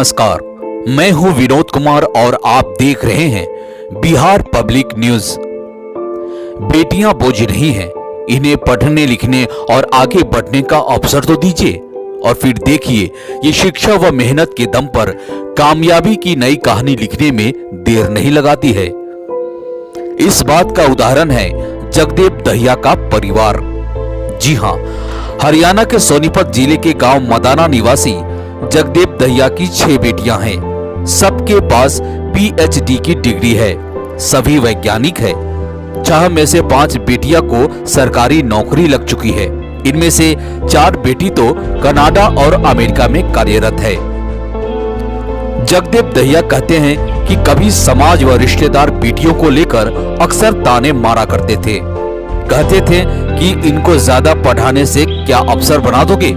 नमस्कार, मैं हूं विनोद कुमार और आप देख रहे हैं बिहार पब्लिक न्यूज। बेटियां बोझ नहीं हैं, इन्हें पढ़ने लिखने और आगे बढ़ने का अवसर तो दीजिए और फिर देखिए ये शिक्षा व मेहनत के दम पर कामयाबी की नई कहानी लिखने में देर नहीं लगाती है। इस बात का उदाहरण है जगदेव दहिया का परिवार। जी हां, हरियाणा के सोनीपत जिले के गांव मदाना निवासी जगदेव दहिया की 6 बेटियां हैं। सबके पास पीएचडी की डिग्री है, सभी वैज्ञानिक है। 6 में से 5 बेटियां को सरकारी नौकरी लग चुकी है। इनमें से 4 बेटी तो कनाडा और अमेरिका में कार्यरत है। जगदेव दहिया कहते हैं कि कभी समाज व रिश्तेदार बेटियों को लेकर अक्सर ताने मारा करते थे। कहते थे कि इनको ज्यादा पढ़ाने से क्या अफसर बना दोगे,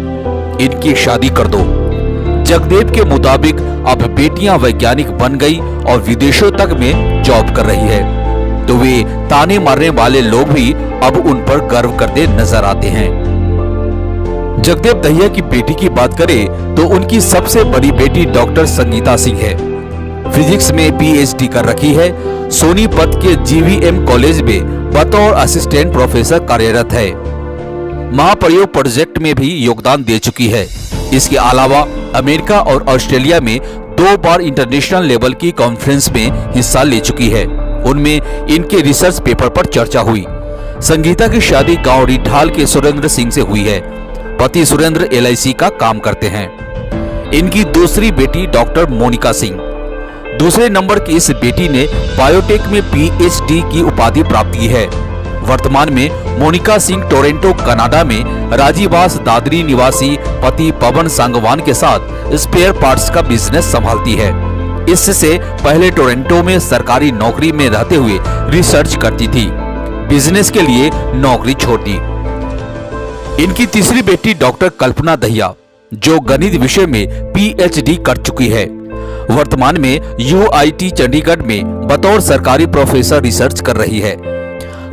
इनकी शादी कर दो। जगदेव के मुताबिक अब बेटियां वैज्ञानिक बन गई और विदेशों तक में जॉब कर रही है, तो वे ताने मारने वाले लोग भी अब उन पर गर्व करते नजर आते हैं। जगदेव दहिया की बेटी की बात करें तो उनकी सबसे बड़ी बेटी डॉक्टर संगीता सिंह है। फिजिक्स में पीएचडी कर रखी है। सोनीपत के जीवीएम कॉलेज में बतौर असिस्टेंट प्रोफेसर कार्यरत है। महाप्रयोग प्रोजेक्ट में भी योगदान दे चुकी है। इसके अलावा अमेरिका और ऑस्ट्रेलिया में 2 बार इंटरनेशनल लेवल की कॉन्फ्रेंस में हिस्सा ले चुकी है। उनमें इनके रिसर्च पेपर पर चर्चा हुई। संगीता की शादी गांव रिठाल के सुरेंद्र सिंह से हुई है। पति सुरेंद्र LIC का काम करते हैं। इनकी दूसरी बेटी डॉक्टर मोनिका सिंह। दूसरे नंबर की इस बेटी ने बायोटेक में पीएचडी की उपाधि प्राप्त की है। वर्तमान में मोनिका सिंह टोरंटो कनाडा में राजीवास दादरी निवासी पति पवन सांगवान के साथ स्पेयर पार्ट्स का बिजनेस संभालती है। इससे पहले टोरंटो में सरकारी नौकरी में रहते हुए रिसर्च करती थी। बिजनेस के लिए नौकरी छोड़ दी। इनकी तीसरी बेटी डॉक्टर कल्पना दहिया, जो गणित विषय में पीएचडी कर चुकी है, वर्तमान में UIT चंडीगढ़ में बतौर सरकारी प्रोफेसर रिसर्च कर रही है।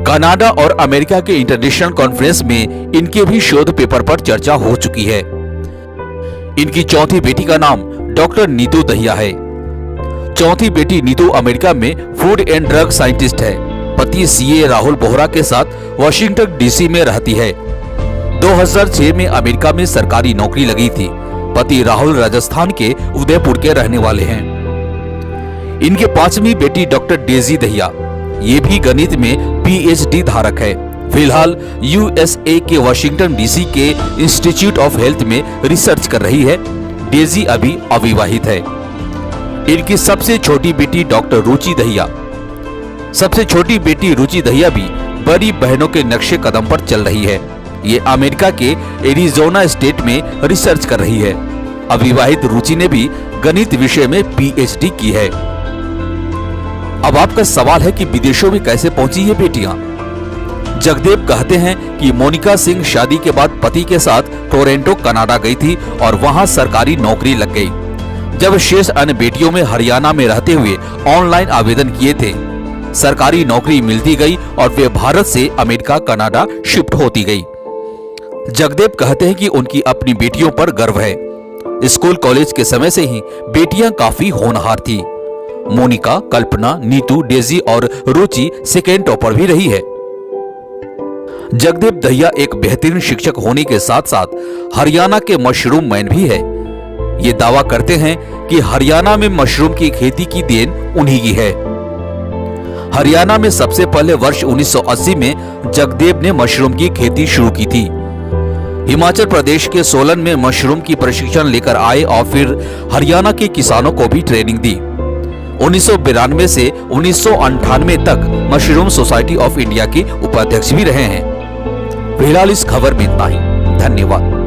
कनाडा और अमेरिका के इंटरनेशनल कॉन्फ्रेंस में इनके भी शोध पेपर पर चर्चा हो चुकी है। इनकी चौथी बेटी का नाम डॉक्टर नीतू दहिया है। चौथी बेटी नीतू अमेरिका में फूड एंड ड्रग साइंटिस्ट है। पति CA राहुल बोहरा के साथ वाशिंगटन DC में रहती है। 2006 में अमेरिका में सरकारी नौकरी लगी थी। पति राहुल राजस्थान के उदयपुर के रहने वाले हैं। इनके 5वीं बेटी डॉक्टर डेजी दहिया, ये भी गणित में पीएचडी धारक है। फिलहाल USA के वाशिंगटन DC के इंस्टीट्यूट ऑफ हेल्थ में रिसर्च कर रही है। डेजी अभी अविवाहित है। इनकी सबसे छोटी बेटी डॉक्टर रुचि दहिया। सबसे छोटी बेटी रुचि दहिया भी बड़ी बहनों के नक्शे कदम पर चल रही है। ये अमेरिका के एरिजोना स्टेट में रिसर्च कर रही है। अविवाहित रुचि ने भी गणित विषय में पीएचडी की है। अब आपका सवाल है कि विदेशों में कैसे पहुंची ये बेटियां? जगदेव कहते हैं कि मोनिका सिंह शादी के बाद पति के साथ टोरंटो कनाडा गई थी और वहां सरकारी नौकरी लग गई। जब शेष अन्य बेटियों में हरियाणा में रहते हुए ऑनलाइन आवेदन किए थे, सरकारी नौकरी मिलती गई और वे भारत से अमेरिका कनाडा शिफ्ट होती गई। जगदेव कहते हैं कि उनकी अपनी बेटियों पर गर्व है। स्कूल कॉलेज के समय से ही बेटियां काफी होनहार थी। मोनिका, कल्पना, नीतू, डेजी और रुचि सेकेंड टॉपर भी रही है। जगदेव दहिया एक बेहतरीन शिक्षक होने के साथ साथ हरियाणा के मशरूम मैन भी है। ये दावा करते हैं कि हरियाणा में मशरूम की खेती की देन उन्हीं की है। हरियाणा में सबसे पहले वर्ष 1980 में जगदेव ने मशरूम की खेती शुरू की थी। हिमाचल प्रदेश के सोलन में मशरूम की प्रशिक्षण लेकर आए और फिर हरियाणा के किसानों को भी ट्रेनिंग दी। 1992 से 1998 तक मशरूम सोसाइटी ऑफ इंडिया के उपाध्यक्ष भी रहे हैं। फिलहाल इस खबर में इतना ही। धन्यवाद।